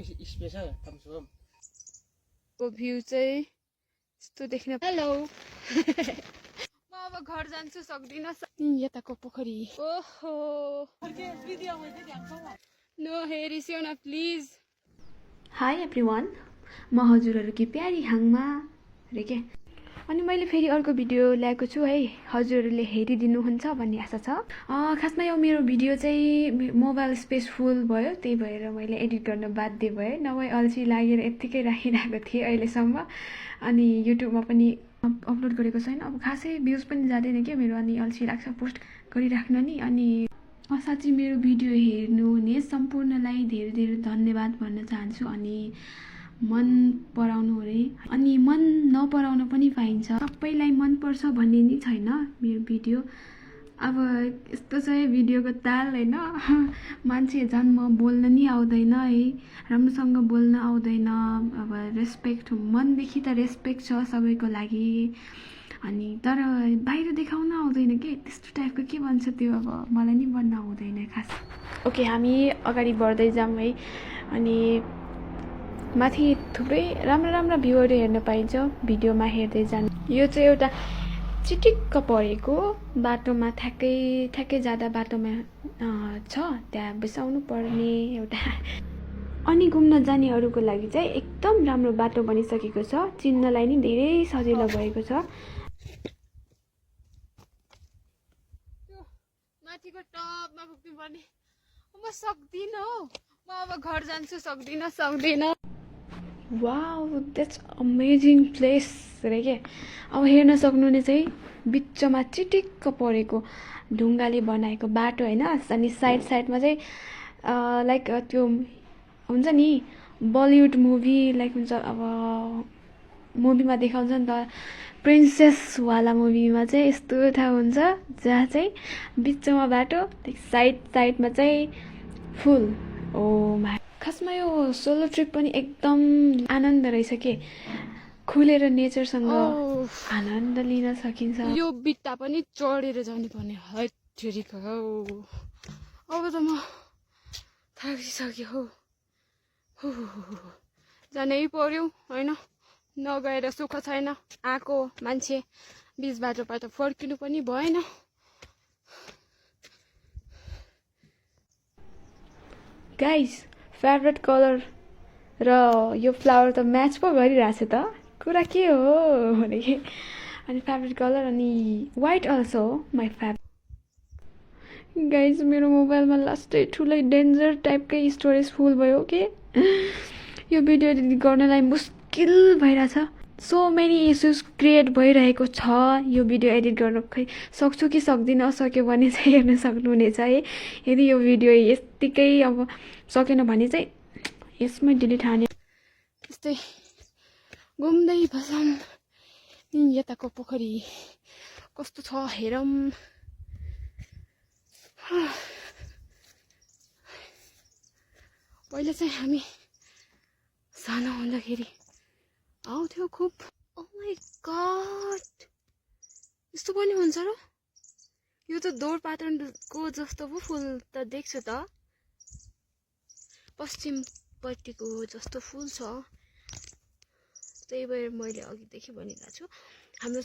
Special Thums up को view चाहिँ यस्तो देख्न। हेलो म अब घर जान्छु, सक्दिनँ। यताको पोखरी। ओहो नो हे रिसियोना प्लिज। हाई एभ्रिवान, म हजुरहरूकी प्यारी हाङमा रे के। अनि मैले फेरि अर्को भिडियो ल्याएको छु है, हजुरहरूले हेरिदिनुहुन्छ भन्ने आशा छ। खासमा यो मेरो भिडियो चाहिँ मोबाइल स्पेस फुल भयो, त्यही भएर मैले एडिट गर्न बाध्य भएँ, नभए अल्छी लागेर यत्तिकै राखिरहेको थिएँ अहिलेसम्म। अनि युट्युबमा पनि अपलोड गरेको छैन, अब खासै भ्युज पनि जाँदैन क्या मेरो, अनि अल्छी लाग्छ पोस्ट गरिराख्न नि। अनि साँच्चै मेरो भिडियो हेर्नुहुने सम्पूर्णलाई धेरै धेरै धन्यवाद भन्न चाहन्छु। अनि मन पराउनु अरे, अनि मन नपराउन पनि पाइन्छ, सबैलाई मनपर्छ भन्ने नि छैन मेरो भिडियो। अब यस्तो छ है भिडियोको ताल होइन, मान्छे जन्म बोल्न नि आउँदैन है, राम्रोसँग बोल्न आउँदैन। अब रेस्पेक्ट, मनदेखि त रेस्पेक्ट छ सबैको लागि, अनि तर बाहिर देखाउन आउँदैन कि त्यस्तो टाइपको के भन्छ त्यो, अब मलाई नि भन्न आउँदैन खास। ओके, हामी अगाडि बढ्दै जाऊँ है। अनि माथि थुप्रै राम्रा राम्रा भ्यूहरू हेर्न पाइन्छ भिडियोमा हेर्दै जानु। यो चाहिँ एउटा चिटिक्क परेको बाटोमा, ठ्याक्कै जाँदा बाटोमा छ, त्यहाँ बिसाउनु पर्ने एउटा। अनि घुम्न जानेहरूको लागि चाहिँ एकदम राम्रो बाटो बनिसकेको छ, चिन्नलाई नि धेरै सजिलो भएको छ। माथिको टपमा पुग्नु पर्ने, म सक्दिनँ हौ, म अब घर जान्छु, सक्दिनँ। वाउ, द्याट्स अमेजिङ प्लेस रे के। अब हेर्न सक्नुहुने चाहिँ बिचमा चिटिक्क परेको ढुङ्गाले बनाएको बाटो होइन, अनि साइडमा चाहिँ लाइक त्यो हुन्छ नि बलिउड मुभी लाइक हुन्छ, अब मुभीमा देखाउँछ नि त, प्रिन्सेसवाला मुभीमा चाहिँ यस्तो ठाउँ हुन्छ जहाँ चाहिँ बिचमा बाटो, साइडमा चाहिँ फुल। ओ माई, खासमा यो सोलो ट्रिप पनि एकदम आनन्द रहेछ के, खुलेर नेचरसँग आनन्द लिन सकिन्छ। यो बिट्टा पनि चढेर जानु पर्ने है ठेरीको हौ। अब त म थाकिसक्यो हौ, जानै पर्यो होइन, नगएर सुख छैन। आएको मान्छे बिच बाटोबाट फर्किनु पनि भएन। गाइज, फेभरेट कलर र यो फ्लावर त म्याच पो गरिरहेछ त, कुरा के हो भने कि। अनि फेभरेट कलर अनि वाइट अल्सो हो माई फेभरेट। गाइज, मेरो मोबाइलमा लास्टै ठुलै डेन्जर टाइपकै स्टोरेज फुल भयो कि यो भिडियो एडिट गर्नलाई मुस्किल भइरहेछ। सो मेनी इस्युज क्रिएट भइरहेको छ यो भिडियो एडिट गर्न, खै सक्छु कि सक्दिनँ, सक्यो भने चाहिँ हेर्न सक्नुहुनेछ है। यदि यो भिडियो यत्तिकै अब सकेन भने चाहिँ यसमै डिलिट हाने। यस्तै घुम्दै बसौँ। यताको पोखरी कस्तो छ हेरौँ। पहिला चाहिँ हामी सानो हुँदाखेरि आउँथ्यो खुब। ओ माई गॉड, यस्तो पनि हुन्छ र? यो त दौड पाटनको जस्तो पो फुल त देख्छु त, पश्चिमपट्टिको जस्तो फुल छ, त्यही भएर मैले अघिदेखि भनिरहेको छु हाम्रो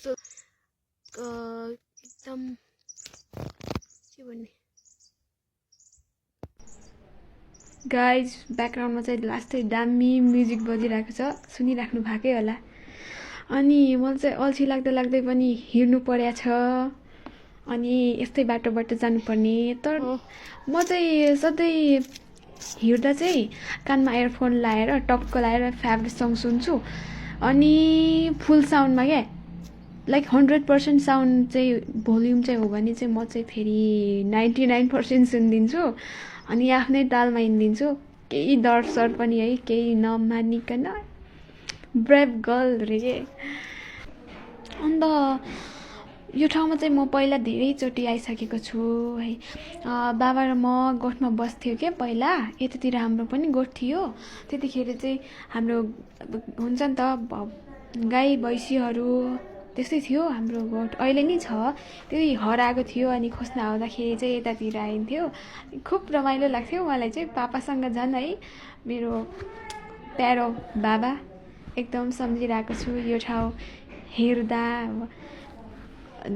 एकदम के भन्ने। गाइज, ब्याकग्राउन्डमा चाहिँ लास्टै दामी म्युजिक बजिरहेको छ, सुनिराख्नु भएकै होला। अनि मलाई चाहिँ अल्छी लाग्दै पनि हिँड्नु परेको छ, अनि यस्तै बाटोबाट जानुपर्ने। तर म चाहिँ सधैँ हिँड्दा चाहिँ कानमा एयरफोन लाएर टक्क लाएर फेभरेट सङ सुन्छु, अनि फुल साउन्डमा क्या, लाइक 100% साउन्ड चाहिँ भोल्युम चाहिँ हो भने चाहिँ म चाहिँ फेरि 99% सुनिदिन्छु, अनि आफ्नै तालमा हिँडिदिन्छु, केही डर सर पनि है केही नमानिकन। ब्रेभ गर्ल रे के। अन्त यो ठाउँमा चाहिँ म पहिला धेरैचोटि आइसकेको छु है। बाबा र म गोठमा बस्थ्यो क्या पहिला, यतातिर हाम्रो पनि गोठ थियो। त्यतिखेर चाहिँ हाम्रो हुन्छ नि त गाई भैँसीहरू त्यस्तै थियो हाम्रो गोठ अहिले नि छ त्यही हराएको थियो अनि खोज्न आउँदाखेरि चाहिँ यतातिर आइन्थ्यो खुब रमाइलो लाग्थ्यो मलाई चाहिँ पापासँग झन् है मेरो प्यारो बाबा एकदम सम्झिरहेको छु यो ठाउँ हेर्दा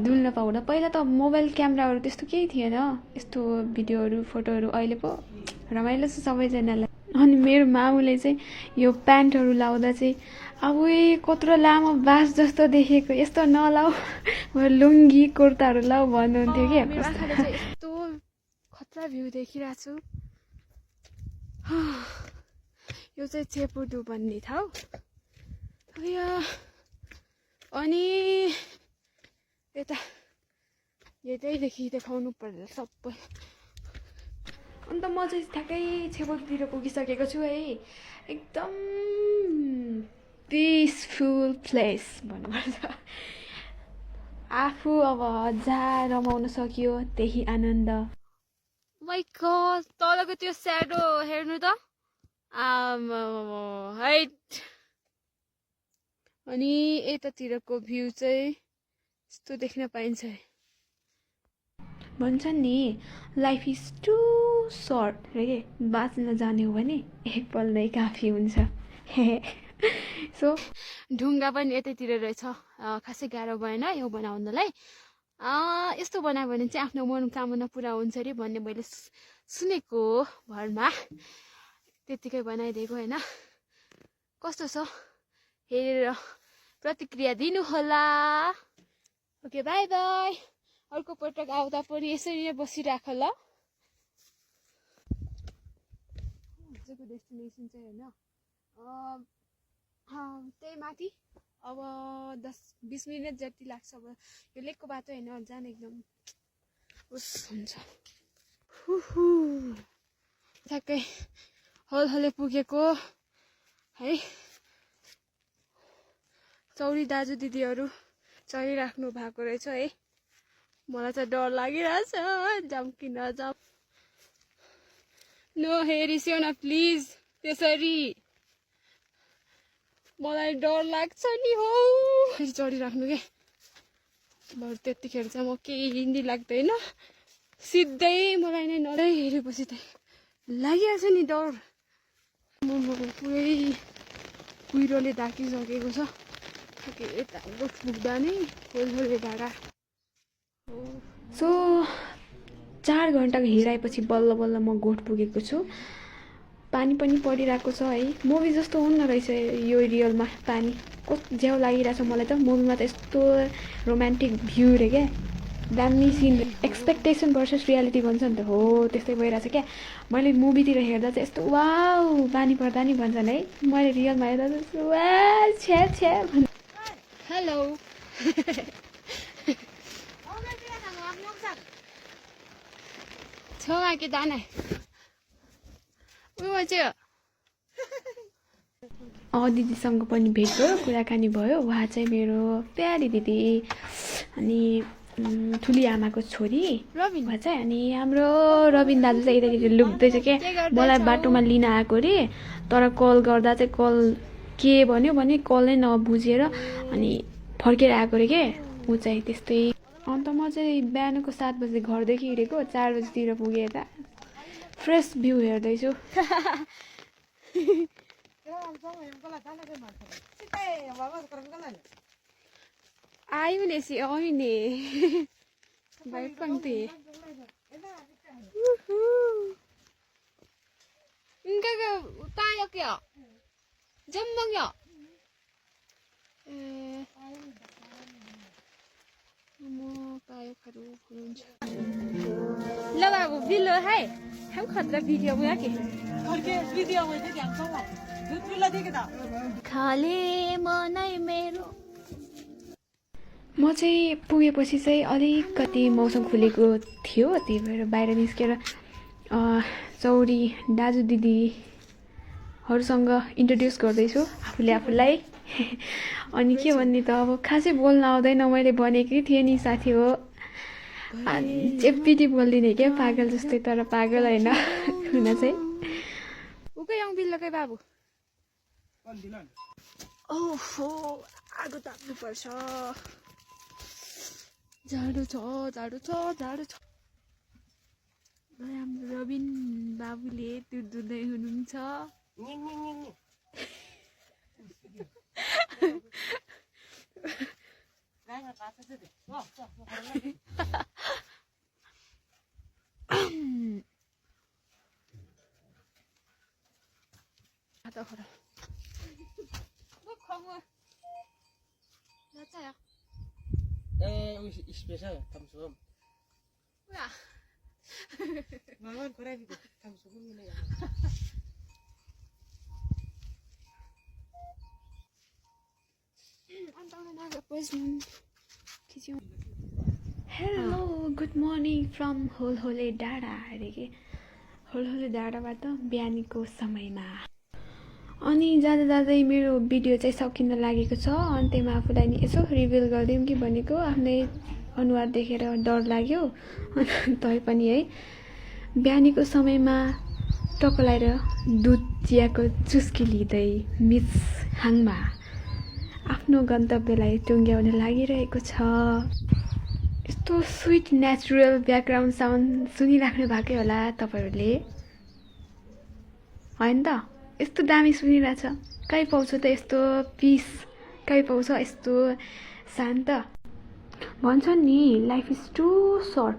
डुल्न पाउँदा पहिला त मोबाइल क्यामेराहरू त्यस्तो केही थिएन यस्तो भिडियोहरू फोटोहरू अहिले पो रमाइलो छ सबैजनालाई अनि मेरो मामुले चाहिँ यो प्यान्टहरू लाउँदा चाहिँ अब कत्रो लामो बास जस्तो देखेको यस्तो नलाऊ लुङ्गी कुर्ताहरू लाऊ भन्नुहुन्थ्यो कि यस्तो खतरा भ्यू देखिरहेको छु यो चाहिँ चेपुडु भन्ने ठाउँ अनि यता यतैदेखि देखाउनु पर्छ सबै अन्त म चाहिँ ठ्याक्कै छेउतिर पुगिसकेको छु है एकदम पिसफुल प्लेस भन्नुपर्छ आफू अब जहाँ रमाउन सकियो त्यही आनन्द माइ गॉड तलको त्यो स्याडो हेर्नु त हाइट अनि यतातिरको भ्यू चाहिँ यस्तो देख्न पाइन्छ भन्छन् नि लाइफ इज टु सर्ट रे के बाँच्न जाने हो भने एकपल नै काफी हुन्छ सो ढुङ्गा पनि यतैतिर रहेछ खासै गाह्रो भएन यो बनाउनलाई यस्तो बनायो भने चाहिँ आफ्नो मनोकामना पुरा हुन्छ अरे भन्ने मैले सुनेको भरमा त्यतिकै बनाइदिएको होइन कस्तो छ हेरेर प्रतिक्रिया दिनुहोला ओके बाई बाई अर्को पटक आउँदा पनि यसरी नै बसिराख ल आजको डेस्टिनेसन चाहिँ होइन त्यही माथि अब 10-20 मिनट जति लाग्छ अब यो लेकको बाटो होइन जान एकदम उस हुन्छ ठ्याक्कै हलहले पुगेको है चौरी दाजु दिदीहरू चढिराख्नु भएको रहेछ है मलाई चाहिँ डर लागिरहेछ जाउँ कि नजाउँ नो हेरिस्यो न प्लिज त्यसरी मलाई डर लाग्छ नि हो चढिराख्नु के बरु त्यतिखेर चाहिँ म केही हिन्दी लाग्दैन सिधै मलाई नै नलै हेरेपछि त लागिहाल्छ नि डर म पुरै कुहिरोले ढाकिसकेको छ यता पुग्दा नै खोलखोले भाडा सो 4 घन्टाको हिँडाएपछि बल्ल बल्ल म गोठ पुगेको छु पानी पनि परिरहेको छ है मुभी जस्तो हुन्न रहेछ यो रियलमा पानी कस्तो ज्याउ लागिरहेछ मलाई त मुभीमा त यस्तो रोमान्टिक भ्यू रे क्या दामी सिन एक्सपेक्टेसन भर्सेस रियालिटी भन्छ नि त हो त्यस्तै भइरहेछ क्या मैले मुभीतिर हेर्दा चाहिँ यस्तो वाउ पानी पर्दा नि भन्छन् है मैले रियलमा हेर्दा चाहिँ वा छ्या छ्या हेलो छेउमा के दाना दिदीसँग पनि भेट भयो कुराकानी भयो उहाँ चाहिँ मेरो प्यारी दिदी अनि ठुली आमाको छोरी उहाँ चाहिँ अनि हाम्रो रबिन दाजु चाहिँ यतातिर लुक्दैछ क्या मलाई बाटोमा लिन आएको रे तर कल गर्दा चाहिँ कल के भन्यो भने कलै नबुझेर अनि फर्केर आएको रे के ऊ चाहिँ त्यस्तै अन्त म चाहिँ बिहानको 7 बजे घरदेखि हिँडेको 4 बजीतिर पुगेँ यता फ्रेस भ्यू हेर्दैछु आयो नि सी आयो नि बाइक पंक्ति इनका तायो क्या जम्मा क्या ल बाबू बिलो है हम खतरा भिडियो हुआ के खाले मनै मेरो म चाहिँ पुगेपछि चाहिँ अलिकति मौसम खुलेको थियो त्यही भएर बाहिर निस्केर चौरी दाजु दिदीहरूसँग इन्ट्रोड्युस गर्दैछु आफूलाई अनि के भन्ने त अब खासै बोल्न आउँदैन मैले भनेकै थिएँ नि साथी हो चेप्पिटी बोल्दिने क्या पागल जस्तै तर पागल होइन हुन चाहिँ उकै आउँ बिल्लोकै बाबु ओहो आगो ताप्नु पर्छ जाडो छ जाडो छ जाडो छ। र हाम्रो रबिन बाबुले दुध दुँदै हुनुहुन्छ। 하다 걸어. 뭐 광어. 여자야. Special Thums Up 뭐야? मामान खोराबीको थम्सअप मिले 안당나 나가 보시면 기지요. हेलो गुड मर्निङ फ्रम होलहोले डाँडा अरे के होलहोले डाँडाबाट बिहानीको समयमा। अनि जाँदा जाँदै मेरो भिडियो चाहिँ सकिन लागेको छ। अन्त्यमा आफूलाई नि यसो रिभिल गरिदिउँ कि भनेको आफ्नै अनुहार देखेर डर लाग्यो। तैपनि है बिहानीको समयमा टक्क लगाएर दुध चियाको चुस्की लिँदै मिस हाङमा आफ्नो गन्तव्यलाई टुङ्ग्याउन लागिरहेको छ। यस्तो स्विट नेचुरल ब्याकग्राउन्ड साउन्ड सुनिराख्नु भएकै होला तपाईँहरूले, होइन त? यस्तो दामी सुनिरहेछ। कहीँ पाउँछ त यस्तो पिस, कहीँ पाउँछ यस्तो शान्त। भन्छन् नि लाइफ इज टु सर्ट